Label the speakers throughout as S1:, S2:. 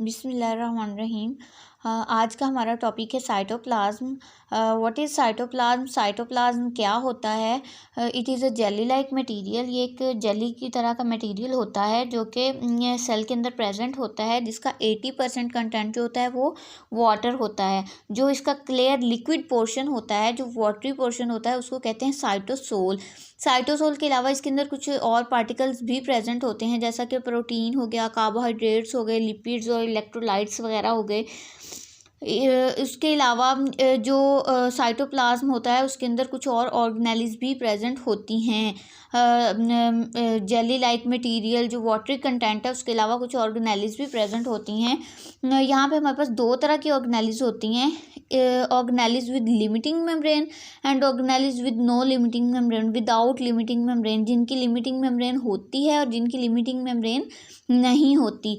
S1: बिस्मिल्लाहिर्रहमानिर्रहीम। आज का हमारा टॉपिक है cytoplasm. What is cytoplasm? Cytoplasm क्या होता है? It is a jelly like material. ये एक जेली की तरह का मटेरियल होता है जो कि सेल के अंदर प्रेजेंट होता है, जिसका 80% कंटेंट जो होता है वो वाटर होता है। जो इसका क्लियर लिक्विड पोर्शन होता है, जो वाटरी पोर्शन होता है, उसको कहते हैं साइटोसोल। साइटोसोल के अलावा इसके अंदर कुछ और पार्टिकल्स भी प्रेजेंट होते हैं, जैसा कि प्रोटीन हो गया, कार्बोहाइड्रेट्स हो गए, लिपिड्स और इलेक्ट्रोलाइट्स वगैरह हो गए। इसके अलावा जो साइटोप्लाज्म होता है उसके अंदर कुछ और ऑर्गेनेल्स भी प्रेजेंट होती हैं। जेली लाइक मटेरियल जो वाटरी कंटेंट है, उसके अलावा कुछ ऑर्गेनेल्स भी प्रेजेंट होती हैं। यहाँ पे हमारे पास दो तरह की ऑर्गेनेल्स होती हैं, organelles with limiting membrane and organelles with no limiting membrane, without limiting membrane, जिनकी लिमिटिंग मेम्ब्रेन होती है और जिनकी लिमिटिंग मेम्ब्रेन नहीं होती।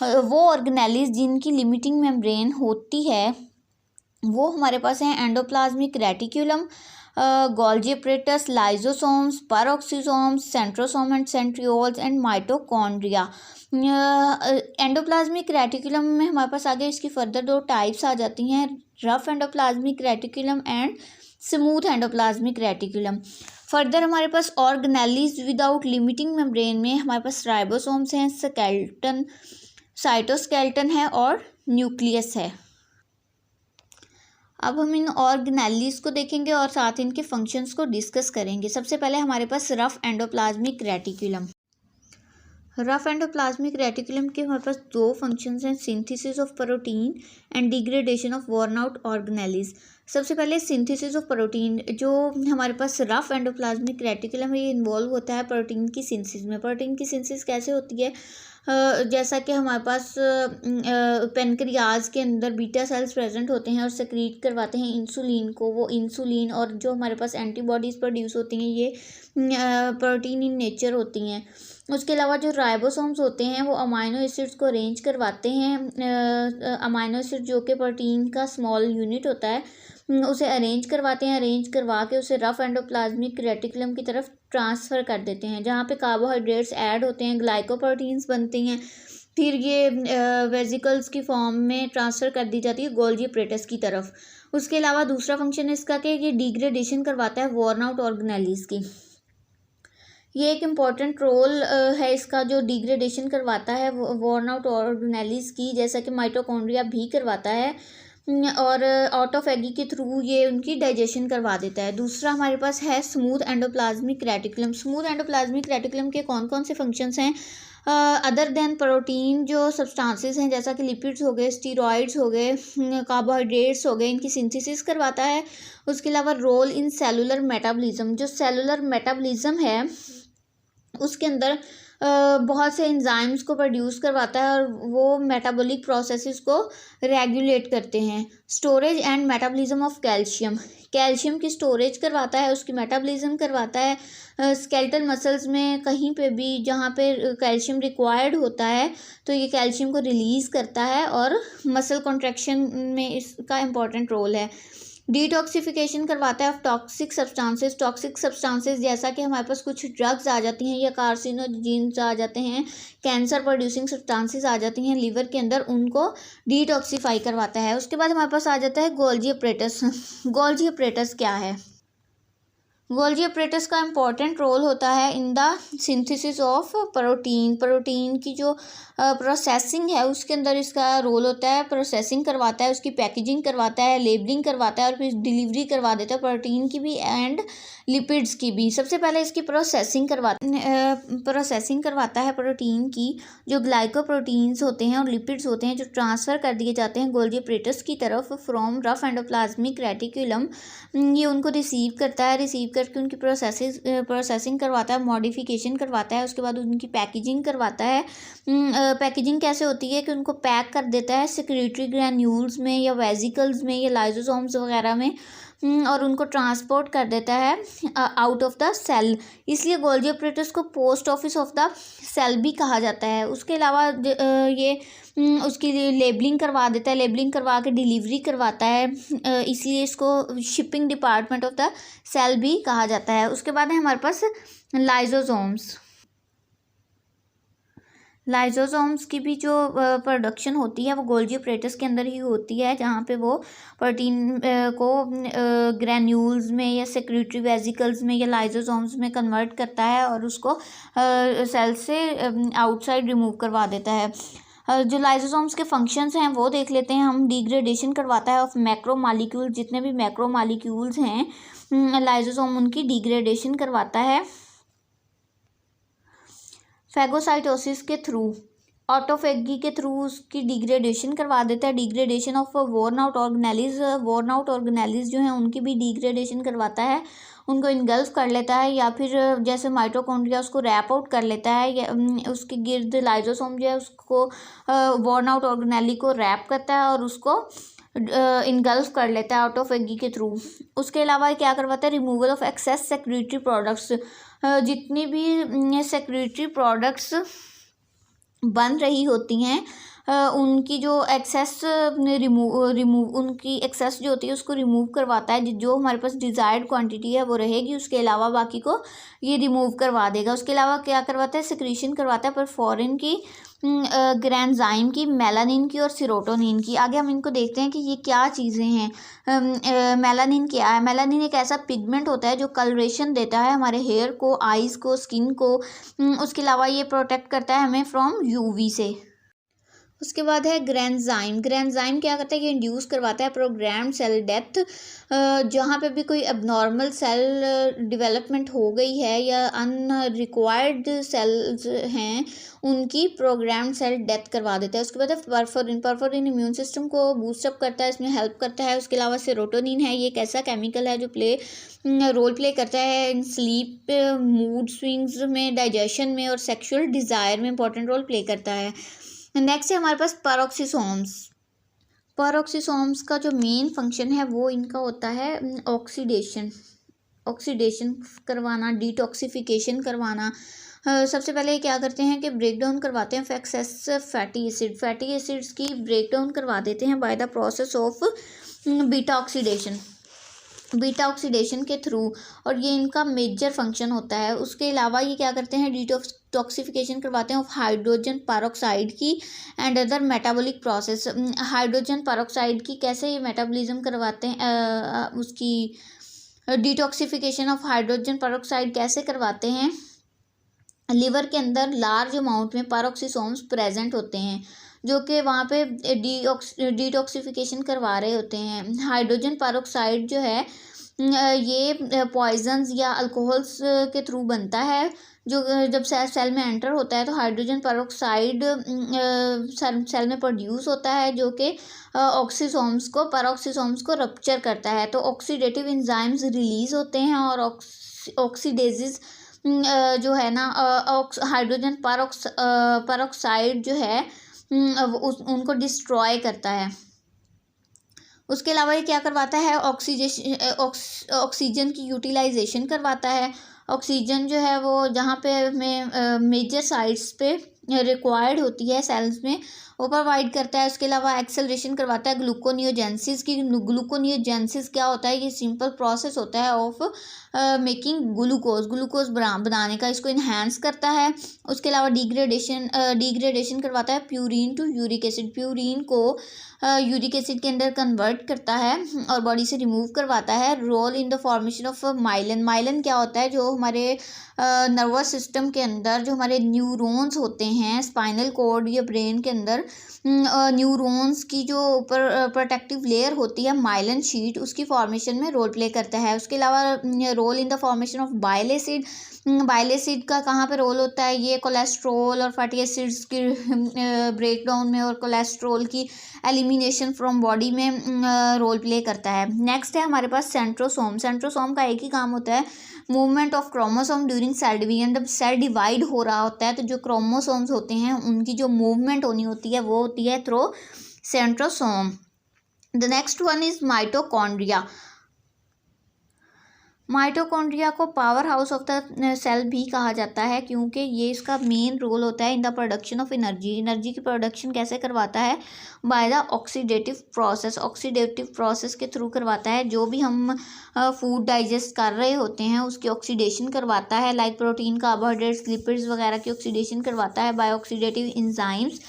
S1: वो ऑर्गेनेल्स जिनकी लिमिटिंग मेम्ब्रेन होती है वो हमारे पास हैं endoplasmic reticulum, Golgi apparatus, lysosomes, peroxisomes, centrosome and centrioles and mitochondria. Endoplasmic reticulum में हमारे पास आगे इसकी फर्दर दो टाइप्स आ जाती हैं, rough endoplasmic reticulum and smooth endoplasmic reticulum. Further हमारे पास ऑर्गेनेल्स विदाउट लिमिटिंग मेम्ब्रेन में हमारे पास राइबोसोम्स हैं, स्केलेटन, साइटोस्केलेटन है और न्यूक्लियस है। अब हम इन ऑर्गेनेल्स को देखेंगे और साथ इनके फंक्शंस को डिस्कस करेंगे। सबसे पहले हमारे पास rough endoplasmic reticulum. Rough endoplasmic reticulum के हमारे पास दो फंक्शंस हैं, synthesis of protein and degradation of worn out organelles. सबसे पहले सिंथेसिस ऑफ प्रोटीन, जो हमारे पास रफ एंडोप्लाज्मिक रेटिकुलम है, ये इन्वॉल्व होता है प्रोटीन की सिंथेसिस में। प्रोटीन की सिंथेसिस कैसे होती है? जैसा कि हमारे पास पेनक्रियाज के अंदर बीटा सेल्स प्रेजेंट होते हैं और सेक्रीट करवाते हैं इंसुलिन को। वो इंसुलिन और जो हमारे पास एंटीबॉडीज़ प्रोड्यूस होती हैं, ये प्रोटीन इन नेचर होती हैं। उसके अलावा जो राइबोसोम्स होते हैं वो अमाइनो एसिड्स को अरेंज करवाते हैं। अमाइनो एसिड जो कि प्रोटीन का स्मॉल यूनिट होता है, उसे अरेंज करवाते हैं। अरेंज करवा के उसे रफ एंडोप्लाज्मिक रेटिकुलम की तरफ ट्रांसफ़र कर देते हैं, जहाँ पे कार्बोहाइड्रेट्स ऐड होते हैं, ग्लाइकोप्रोटीन्स बनती हैं। फिर ये वेजिकल्स की फॉर्म में ट्रांसफ़र कर दी जाती है गोल्जी एपरेटस की तरफ। उसके अलावा दूसरा फंक्शन इसका कि ये डिग्रेडेशन करवाता है वर्न आउट ऑर्गेनेल्स की। ये एक इम्पॉर्टेंट रोल है इसका, जो डिग्रेडेशन करवाता है वर्न आउट ऑर्गेनेल्स की, जैसा कि माइटोकॉन्ड्रिया भी करवाता है और ऑटोफैगी के थ्रू ये उनकी डाइजेशन करवा देता है। दूसरा हमारे पास है smooth endoplasmic reticulum. Smooth endoplasmic reticulum के कौन कौन से फंक्शंस हैं? अदर देन प्रोटीन जो सब्सटेंसेस हैं, जैसा कि लिपिड्स हो गए, स्टीरॉइड्स हो गए, कार्बोहाइड्रेट्स हो गए, इनकी सिंथेसिस करवाता है। उसके अलावा रोल इन सेलुलर मेटाबॉलिज्म, जो सेलुलर मेटाबॉलिज्म है उसके अंदर बहुत से एंजाइम्स को प्रोड्यूस करवाता है और वो मेटाबॉलिक प्रोसेसेस को रेगुलेट करते हैं। Storage and metabolism of calcium, calcium की स्टोरेज करवाता है, उसकी मेटाबॉलिज्म करवाता है। स्केलेटल मसल्स में कहीं पे भी जहाँ पे कैल्शियम रिक्वायर्ड होता है तो ये कैल्शियम को रिलीज़ करता है और मसल कॉन्ट्रैक्शन में इसका इम्पॉर्टेंट रोल है। डिटॉक्सिफिकेशन करवाता है of toxic substances. Toxic substances जैसा कि हमारे पास कुछ ड्रग्स आ जाती हैं या कार्सिनोजेन्स आ जाते हैं, कैंसर प्रोड्यूसिंग सब्सटेंसेस आ जाती हैं लीवर के अंदर, उनको डिटॉक्सिफाई करवाता है। उसके बाद हमारे पास आ जाता है गोल्जी एपरेटस। गोल्जी एपरेटस क्या है? गोल्जी एपरेटस का इम्पॉर्टेंट रोल होता है in the synthesis of protein. Protein की जो प्रोसेसिंग है उसके अंदर इसका रोल होता है। प्रोसेसिंग करवाता है, उसकी पैकेजिंग करवाता है, लेबलिंग करवाता है और फिर डिलीवरी करवा देता है, प्रोटीन की भी एंड लिपिड्स की भी। सबसे पहले इसकी प्रोसेसिंग करवाता है प्रोटीन की, जो ग्लाइकोप्रोटीन्स होते हैं और लिपिड्स होते हैं, जो ट्रांसफ़र कर दिए जाते हैं गोल्जी एपरेटस की तरफ फ्रॉम रफ एंडोप्लाज्मिक रेटिकुलम। ये उनको रिसीव करता है, रिसीव करके उनकी प्रोसेसिंग करवाता है, मॉडिफिकेशन करवाता है, उसके बाद उनकी पैकेजिंग करवाता है। पैकेजिंग कैसे होती है कि उनको पैक कर देता है सेक्रेटरी ग्रैन्यूल्स में या वेजिकल्स में या लाइजोसोम्स वगैरह में, और उनको ट्रांसपोर्ट कर देता है आउट ऑफ द सेल। इसलिए गोल्जी एपरेटस को post office of the cell भी कहा जाता है। उसके अलावा ये उसकी लेबलिंग करवा देता है, लेबलिंग करवा के डिलीवरी करवाता है, इसलिए इसको shipping department of the cell भी कहा जाता है। उसके बाद है हमारे पास लाइजोसोम्स। लाइजोसोम्स की भी जो प्रोडक्शन होती है वो गोल्जी ऑपरेटस के अंदर ही होती है, जहाँ पे वो प्रोटीन को ग्रैन्यूल्स में या सेक्रेटरी वेसिकल्स में या लाइजोसोम्स में कन्वर्ट करता है और उसको सेल से आउटसाइड रिमूव करवा देता है। जो लाइजोसोम्स के फंक्शंस हैं वो देख लेते हैं हम। डिग्रेडेशन करवाता है ऑफ मैक्रो मॉलिक्यूल, जितने भी मैक्रो मॉलिक्यूल्स हैं लाइजोसोम उनकी डिग्रेडेशन करवाता है फैगोसाइटोसिस के थ्रू, ऑटोफेगी के थ्रू उसकी डिग्रेडेशन करवा देता है। Degradation of worn out organelles, worn out organelles जो हैं उनकी भी डिग्रेडेशन करवाता है, उनको इनगल्फ कर लेता है, या फिर जैसे माइटोकॉन्ड्रिया उसको रैप आउट कर लेता है, या उसके गिर्द लाइजोसोम जो है उसको वोर्न आउट ऑर्गेनेली को रैप करता है और उसको इनगल्फ कर लेता है ऑटोफेगी के थ्रू। उसके अलावा क्या करवाता है, removal of excess secretory products, जितनी भी सेक्रेटरी प्रोडक्ट्स बन रही होती हैं उनकी जो एक्सेस रिमूव उनकी एक्सेस जो होती है उसको रिमूव करवाता है। जो हमारे पास डिज़ायर्ड क्वांटिटी है वो रहेगी, उसके अलावा बाकी को ये रिमूव करवा देगा। उसके अलावा क्या करवाता है, सिक्रीशन करवाता है परफोरिन की, ग्रैंजाइम की, मेलानिन की और सीरोटोनिन की। आगे हम इनको देखते हैं कि ये क्या चीज़ें हैं। मेलानिन क्या है? मेलानिन एक ऐसा पिगमेंट होता है जो कलरेशन देता है हमारे हेयर को, आइज़ को, स्किन को। उसके अलावा ये प्रोटेक्ट करता है हमें फ्रॉम यूवी से। उसके बाद है ग्रैंजाइम। ग्रैंजाइम क्या करता है, ये इंड्यूस करवाता है प्रोग्राम्ड सेल डेथ। जहाँ पे भी कोई अबनॉर्मल सेल डेवलपमेंट हो गई है या अनरिक्वायर्ड सेल्स हैं उनकी प्रोग्राम्ड सेल डेथ करवा देता है। उसके बाद है परफोरिन। परफोरिन इम्यून सिस्टम को बूस्टअप करता है, इसमें हेल्प करता है। उसके अलावा सेरोटोनिन है, ये एक ऐसा केमिकल है जो रोल प्ले करता है इन स्लीप, मूड स्विंग्स में, डाइजेशन में और सेक्सुअल डिज़ायर में इंपॉर्टेंट रोल प्ले करता है। नेक्स्ट है हमारे पास पेरोक्सिसोम्स। पेरोक्सिसोम्स का जो मेन फंक्शन है वो इनका होता है ऑक्सीडेशन करवाना, डिटॉक्सिफिकेशन करवाना। सबसे पहले ये क्या करते हैं कि ब्रेक डाउन करवाते हैं excess fatty acid, fatty acids की ब्रेक डाउन करवा देते हैं by the process of beta oxidation के थ्रू, और ये इनका मेजर फंक्शन होता है। उसके अलावा ये क्या करते हैं, डिटॉक्सिफिकेशन करवाते हैं ऑफ हाइड्रोजन पेरोक्साइड की and other metabolic process. Hydrogen peroxide की कैसे ये मेटाबॉलिज्म करवाते हैं, उसकी डिटॉक्सिफिकेशन ऑफ हाइड्रोजन पेरोक्साइड कैसे करवाते हैं, लिवर के अंदर लार्ज अमाउंट में पेरोक्सिसोम्स प्रेजेंट होते हैं जो कि वहाँ पे डिटॉक्सिफिकेशन करवा रहे होते हैं। हाइड्रोजन पेरोक्साइड जो है ये पॉइजन्स या अल्कोहल्स के थ्रू बनता है, जो जब सेल में एंटर होता है तो हाइड्रोजन पेरोक्साइड सेल में प्रोड्यूस होता है जो कि पेरोक्सिसोम्स को रप्चर करता है। तो ऑक्सीडेटिव एंजाइम्स रिलीज होते हैं और ऑक्सीडेजेस जो है ना हाइड्रोजन पेरोक्साइड जो है उनको डिस्ट्रॉय करता है। उसके अलावा ये क्या करवाता है, ऑक्सीजन की यूटिलाइजेशन करवाता है। ऑक्सीजन जो है वो जहाँ पे हमें मेजर साइट्स पे रिक्वायर्ड होती है सेल्स में वो प्रोवाइड करता है। उसके अलावा एक्सेलरेशन करवाता है ग्लूकोनियोजेंसिस की। ग्लूकोनियोजेंसिस क्या होता है, ये सिंपल प्रोसेस होता है ऑफ मेकिंग ग्लूकोज बनाने का, इसको इन्हांस करता है। उसके अलावा डिग्रेडेशन करवाता है purine to uric acid, purine को यूरिक एसिड के अंदर कन्वर्ट करता है और बॉडी से रिमूव करवाता है। Role in the formation of myelin. Myelin क्या होता है, जो हमारे नर्वस सिस्टम के अंदर जो हमारे न्यूरॉन्स होते हैं स्पाइनल कॉर्ड या ब्रेन के अंदर, न्यूरॉन्स की जो ऊपर प्रोटेक्टिव लेयर होती है माइलिन शीट, उसकी फॉर्मेशन में रोल प्ले करता है। उसके अलावा role in the formation of bile acid. Bile acid का कहाँ पे रोल होता है, ये कोलेस्ट्रॉल और फैटी एसिड्स की ब्रेक डाउन में और कोलेस्ट्रॉल की एलिमिनेशन फ्रॉम बॉडी में रोल प्ले करता है। नेक्स्ट है हमारे पास सेंट्रोसोम। सेंट्रोसोम का एक ही काम होता है, movement of chromosome during cell division. जब सेल डिवाइड हो रहा होता है तो जो क्रोमोसोम्स होते हैं उनकी जो मूवमेंट होनी होती है वो होती है through centrosome. The next one is mitochondria. Mitochondria को powerhouse of the cell भी कहा जाता है, क्योंकि ये इसका मेन रोल होता है in the production of energy. Energy की प्रोडक्शन कैसे करवाता है? By the oxidative process. Oxidative process के थ्रू करवाता है। जो भी हम फूड डाइजेस्ट कर रहे होते हैं उसकी ऑक्सीडेशन करवाता है, लाइक प्रोटीन, कार्बोहाइड्रेट्स, लिपिड्स वगैरह की ऑक्सीडेशन करवाता है बाय ऑक्सीडेटिव इंजाइम्स।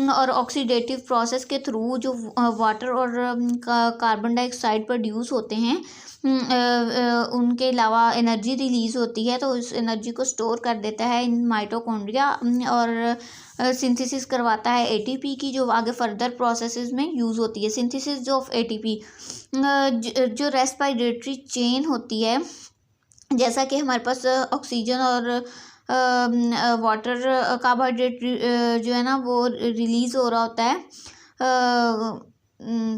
S1: और ऑक्सीडेटिव प्रोसेस के थ्रू जो वाटर और कार्बन डाइऑक्साइड प्रोड्यूस होते हैं, उनके अलावा एनर्जी रिलीज़ होती है, तो उस एनर्जी को स्टोर कर देता है इन माइटोकॉन्ड्रिया और सिंथेसिस करवाता है एटीपी की, जो आगे फर्दर प्रोसेसेस में यूज़ होती है। सिंथेसिस जो ऑफ एटीपी जो रेस्पिरेटरी चेन होती है, जैसा कि हमारे पास ऑक्सीजन और वाटर कार्बोहाइड्रेट जो है ना वो रिलीज़ हो रहा होता है,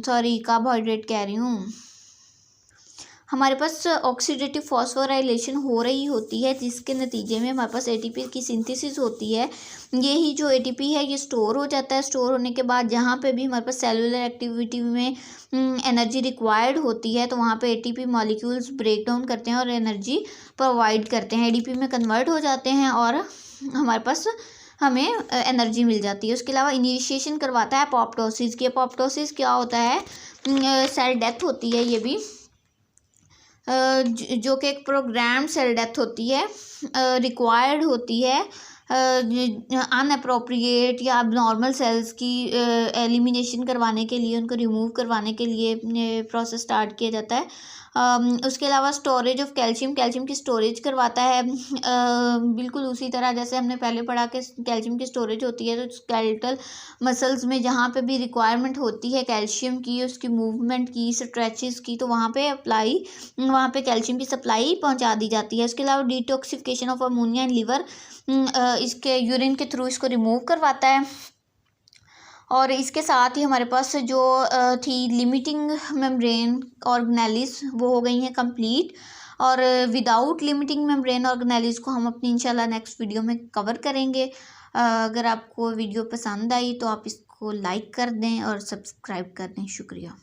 S1: सॉरी कार्बोहाइड्रेट कह रही हूँ, हमारे पास ऑक्सीडेटिव फॉस्फोराइलेशन हो रही होती है, जिसके नतीजे में हमारे पास एटीपी की सिंथेसिस होती है। यही जो एटीपी है ये स्टोर हो जाता है। स्टोर होने के बाद जहाँ पे भी हमारे पास सेलुलर एक्टिविटी में एनर्जी रिक्वायर्ड होती है, तो वहाँ पे एटीपी मॉलिक्यूल्स ब्रेक डाउन करते हैं और एनर्जी प्रोवाइड करते हैं, एडीपी में कन्वर्ट हो जाते हैं और हमारे पास हमें एनर्जी मिल जाती है। उसके अलावा इनिशिएशन करवाता है अपोप्टोसिस की। अपोप्टोसिस क्या होता है? सेल डेथ होती है ये भी, जो कि एक प्रोग्राम सेल डेथ होती है, रिक्वायर्ड होती है अनअप्रोप्रिएट या अबनॉर्मल सेल्स की एलिमिनेशन करवाने के लिए, उनको रिमूव करवाने के लिए प्रोसेस स्टार्ट किया जाता है। उसके अलावा स्टोरेज ऑफ कैल्शियम, कैल्शियम की स्टोरेज करवाता है, बिल्कुल उसी तरह जैसे हमने पहले पढ़ा कि कैल्शियम की स्टोरेज होती है, तो स्केलेटल मसल्स में जहाँ पे भी रिक्वायरमेंट होती है कैल्शियम की, उसकी मूवमेंट की, स्ट्रेचेस की, तो वहाँ पे कैल्शियम की सप्लाई पहुँचा दी जाती है। इसके अलावा detoxification of ammonia in liver, इसके यूरिन के थ्रू इसको रिमूव करवाता है। और इसके साथ ही हमारे पास जो थी लिमिटिंग मेम्ब्रेन ऑर्गेनेलिस, वो हो गई हैं कंप्लीट। और विदाउट लिमिटिंग मेम्ब्रेन ऑर्गेनेलिस को हम अपनी इंशाल्लाह नेक्स्ट वीडियो में कवर करेंगे। अगर आपको वीडियो पसंद आई तो आप इसको लाइक कर दें और सब्सक्राइब कर दें। शुक्रिया।